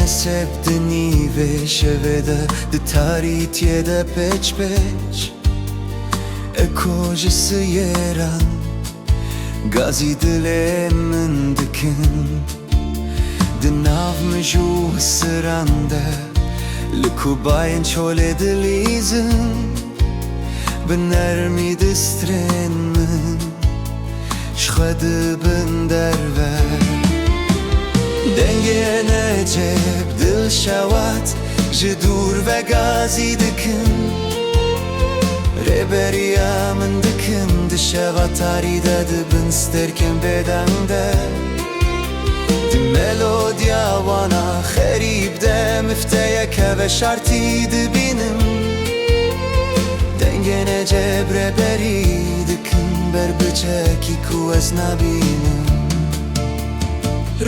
sebdini ve şevede de tarit yede peç peç kocası yeran gazi dile min dikin dinav mju sıranda likubayn çole dilizin benermi distren min şxadı bin derver denge neceb dil şavat jidur ve gazi dikin reberiya min dikin di şavat aride dibin sterken bedende di melodya wana xerib de mifteyeke ve şarti dibinim denge neceb reberi dikin ber bıçaki ku ez nabinim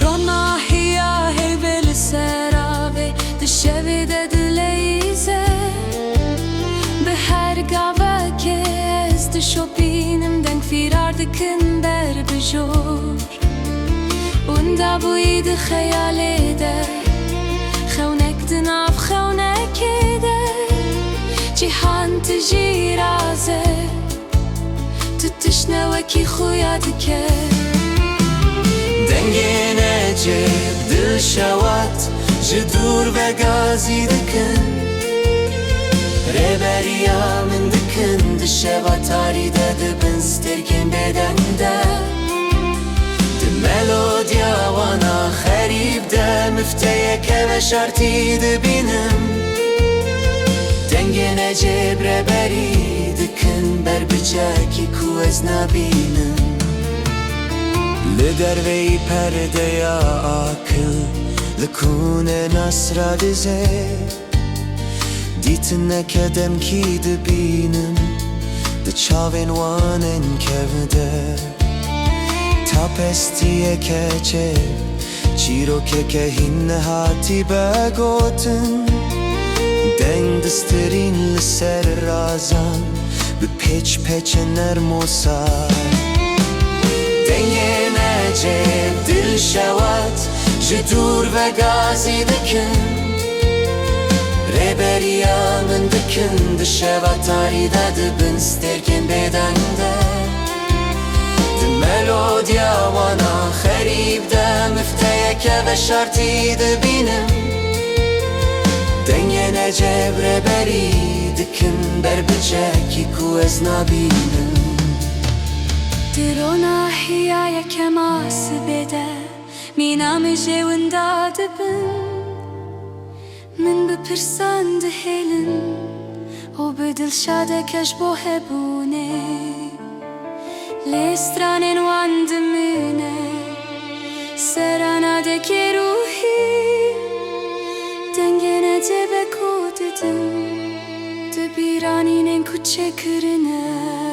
Rona hiya heybeli serave dışevide dileyze Be her gava ke ez dışopinim denk firar dikin ber bejor Unda bu iydi hayalede Xevnek dinav xevnek ede Cihan tijiraze Tutuşne veki xuya dike denge neceb dil şavat jidur ve gazi dikin reberiya min dikin di şavat aride dibin sterken bedende di melodya wana xerib de mifteyeke ve şarti dibinim denge neceb reberi dikin ber bıçaki ku ez nabinim لدروی پرده یا آکل لکونه نصر دیزه دیت نکدم کی دبینم د چاوین وانن کبده تا پستیه کچه چیرو که هین هاتی بگوتن دنگ دسترین لسر رازان به پیچ پیچ نرموسای denge neceb dil şavat jidur ve gazi dikin reberiya min dikin di şavat aride dibin sterken bedende di melodya wana xerib de mifteyeke ve şarti dibinim denge neceb reberi dikin ber bıçaki ku ez nabinim Dirona hiya yekemas bede Minam jewinda dibin Min bipirsan dihelin O bedil şadekej bo hebune Lestranen wandimine Serana deke ruhi Dengene tebe kodedim Dibiraninen kuçe kırine